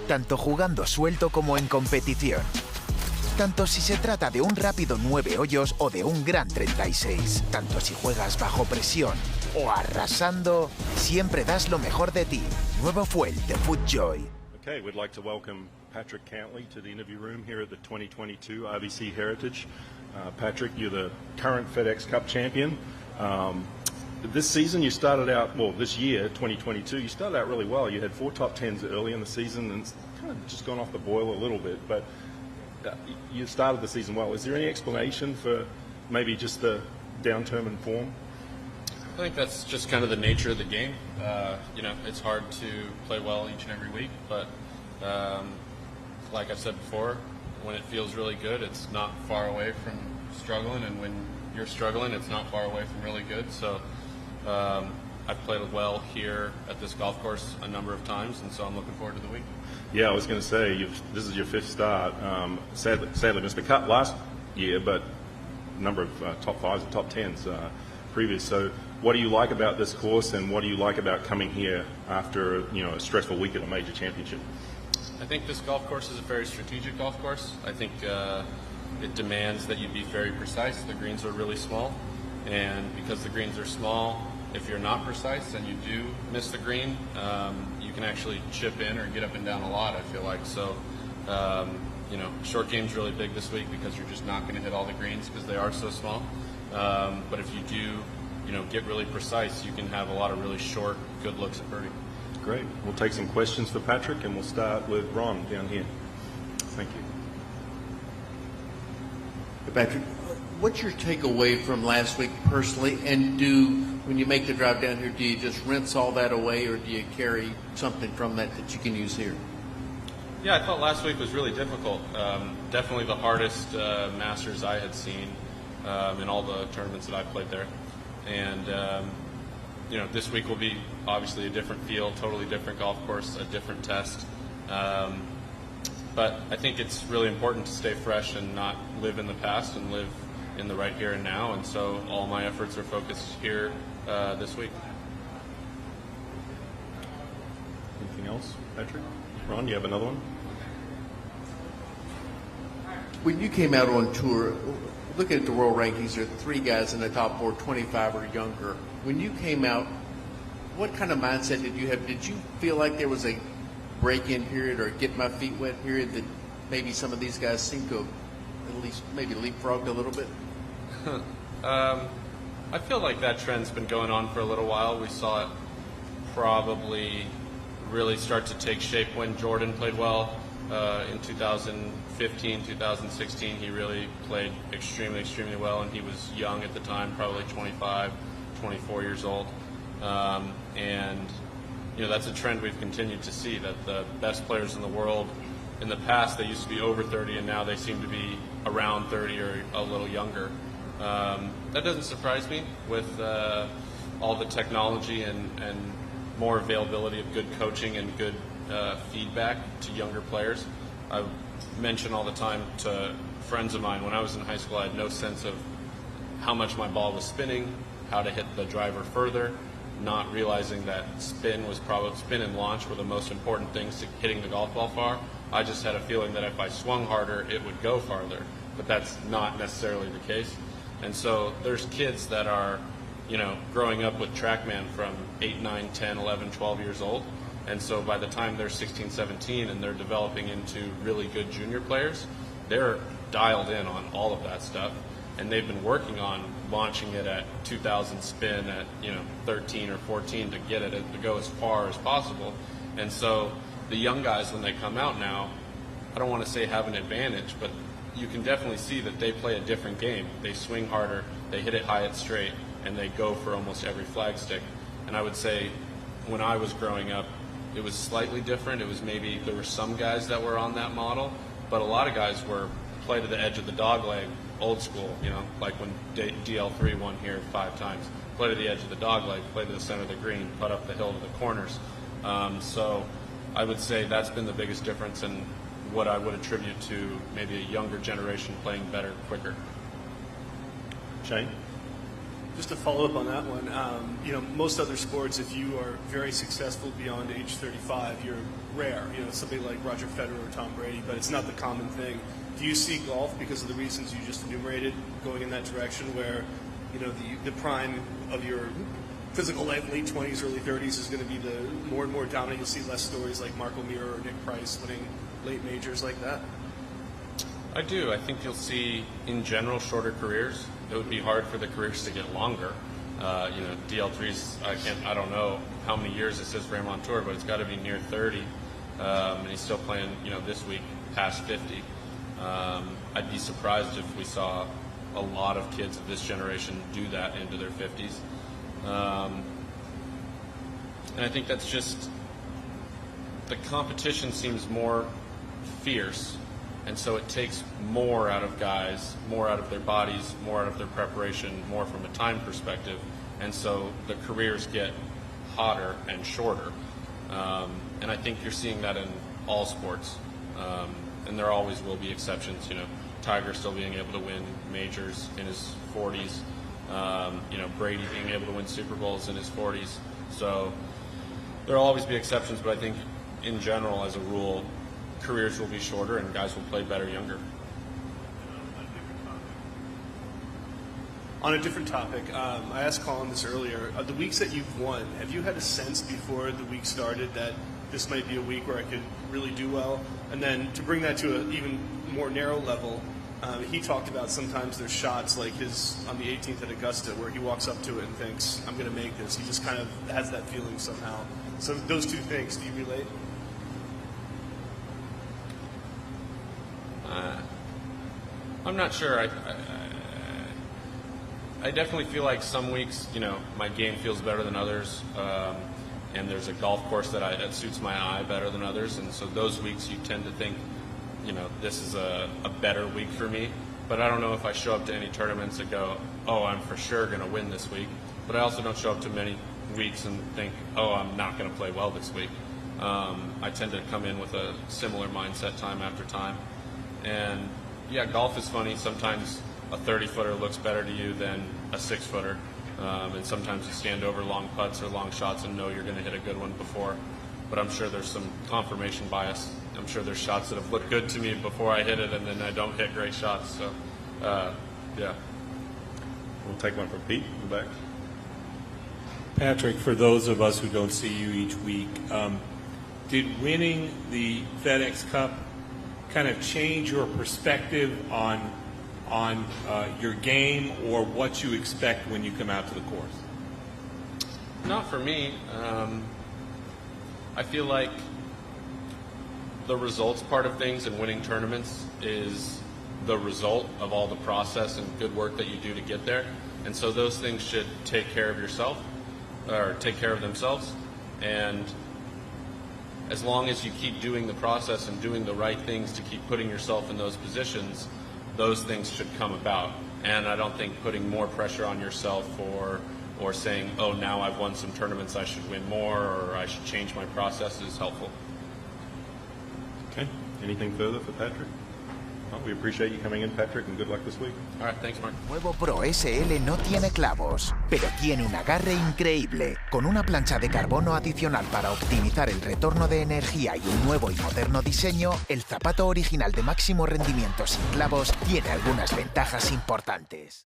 tanto jugando suelto como en competición. Tanto si se trata de un rápido 9 hoyos o de un gran 36. Tanto si juegas bajo presión o arrasando, siempre das lo mejor de ti. Nuevo fuel de FootJoy. Okay, we'd like to welcome Patrick Cantlay to the interview room here at the 2022 RBC Heritage. Patrick, you're the current FedEx Cup champion. This season you started out, well, this year, 2022, you started out really well. You had 4 top 10s early in the season and it's kind of just gone off the boil a little bit, but you started the season well. Is there any explanation for maybe just the downturn in form? I think that's just kind of the nature of the game. You know, it's hard to play well each and every week, but like I said before, when it feels really good, it's not far away from struggling, and when you're struggling, it's not far away from really good. So I've played well here at this golf course a number of times, and so I'm looking forward to the week. Yeah, I was going to say, this is your 5th start. Sadly missed the cut last year, but a number of top 5s and top 10s previous. So what do you like about this course, and what do you like about coming here after a stressful week at a major championship? I think this golf course is a very strategic golf course. I think it demands that you be very precise. The greens are really small, and because the greens are small, if you're not precise and you do miss the green, you can actually chip in or get up and down a lot, I feel like. So, short game's really big this week because you're just not going to hit all the greens because they are so small. But if you do, get really precise, you can have a lot of really short, good looks at birdie. Great. We'll take some questions for Patrick, and we'll start with Ron down here. Thank you. Patrick, what's your takeaway from last week personally, and when you make the drive down here, do you just rinse all that away, or do you carry something from that you can use here? Yeah, I thought last week was really difficult. Definitely the hardest Masters I had seen in all the tournaments that I've played there. And, this week will be obviously a different field, totally different golf course, a different test. But I think it's really important to stay fresh and not live in the past and live in the right here and now. And so all my efforts are focused here this week. Anything else, Patrick? Ron, you have another one? When you came out on tour, looking at the world rankings, there are 3 guys in the top 4, 25 or younger. When you came out, what kind of mindset did you have? Did you feel like there was a break-in period or get my feet wet period that maybe some of these guys seem to have at least maybe leapfrogged a little bit? I feel like that trend's been going on for a little while. We saw it probably really start to take shape when Jordan played well in 2015, 2016. He really played extremely, extremely well, and he was young at the time, probably 25, 24 years old. That's a trend we've continued to see, that the best players in the world, in the past, they used to be over 30, and now they seem to be around 30 or a little younger. That doesn't surprise me with all the technology and more availability of good coaching and good feedback to younger players. I mention all the time to friends of mine, when I was in high school, I had no sense of how much my ball was spinning, how to hit the driver further, not realizing that spin and launch were the most important things to hitting the golf ball far. I just had a feeling that if I swung harder, it would go farther, but that's not necessarily the case. And so there's kids that are, growing up with TrackMan from 8, 9, 10, 11, 12 years old. And so by the time they're 16, 17 and they're developing into really good junior players, they're dialed in on all of that stuff. And they've been working on launching it at 2,000 spin at 13 or 14 to get it to go as far as possible. And so the young guys, when they come out now, I don't want to say have an advantage, but you can definitely see that they play a different game. They swing harder, they hit it high at straight, and they go for almost every flagstick. And I would say when I was growing up, it was slightly different. It was maybe there were some guys that were on that model, but a lot of guys were play to the edge of the dog leg, old school, like when DL3 won here 5 times. Play to the edge of the dog leg, play to the center of the green, putt up the hill to the corners. So I would say that's been the biggest difference in what I would attribute to maybe a younger generation playing better, quicker. Shane? Just to follow up on that one, you know, most other sports, if you are very successful beyond age 35, you're rare. You know, somebody like Roger Federer or Tom Brady, but it's not the common thing. Do you see golf, because of the reasons you just enumerated, going in that direction where, you know, the prime of your physical life, late 20s, early 30s, is going to be the more and more dominant? You'll see less stories like Mark O'Meara or Nick Price winning late majors like that? I do. I think you'll see, in general, shorter careers. It would be hard for the careers to get longer. You know, DL3's, I don't know how many years it says for him on tour, but it's got to be near 30. And he's still playing, you know, this week past 50. I'd be surprised if we saw a lot of kids of this generation do that into their 50s. And I think that's just, the competition seems more fierce, and so it takes more out of guys, more out of their bodies, more out of their preparation, more from a time perspective, and so the careers get hotter and shorter. And I think you're seeing that in all sports, and there always will be exceptions. You know, Tiger still being able to win majors in his 40s, you know, Brady being able to win Super Bowls in his 40s. So there'll always be exceptions, but I think in general, as a rule, careers will be shorter and guys will play better younger. On a different topic, I asked Colin this earlier. The weeks that you've won, have you had a sense before the week started that this might be a week where I could really do well? And then to bring that to an even more narrow level, he talked about sometimes there's shots like his on the 18th at Augusta where he walks up to it and thinks, I'm going to make this. He just kind of has that feeling somehow. So those two things, do you relate? I'm not sure. I definitely feel like some weeks, you know, my game feels better than others, and there's a golf course that suits my eye better than others, and so those weeks you tend to think, you know, this is a better week for me. But I don't know if I show up to any tournaments and go, oh, I'm for sure going to win this week. But I also don't show up to many weeks and think, oh, I'm not going to play well this week. I tend to come in with a similar mindset time after time. And yeah, golf is funny. Sometimes a 30-footer looks better to you than a 6-footer. And sometimes you stand over long putts or long shots and know you're going to hit a good one before. But I'm sure there's some confirmation bias. I'm sure there's shots that have looked good to me before I hit it, and then I don't hit great shots. So, yeah. We'll take one from Pete in the back. Patrick, for those of us who don't see you each week, did winning the FedEx Cup kind of change your perspective on your game or what you expect when you come out to the course? Not for me. I feel like the results part of things and winning tournaments is the result of all the process and good work that you do to get there. And so those things should take care of yourself, or take care of themselves. And as long as you keep doing the process and doing the right things to keep putting yourself in those positions, those things should come about. And I don't think putting more pressure on yourself or saying, oh, now I've won some tournaments, I should win more, or I should change my process is helpful. Okay. Anything further for Patrick? Well, we appreciate you coming in, Patrick, and good luck this week. All right, thanks, Mark. Nuevo Pro SL no tiene clavos, pero tiene un agarre increíble. Con una plancha de carbono adicional para optimizar el retorno de energía y un nuevo y moderno diseño, el zapato original de máximo rendimiento sin clavos tiene algunas ventajas importantes.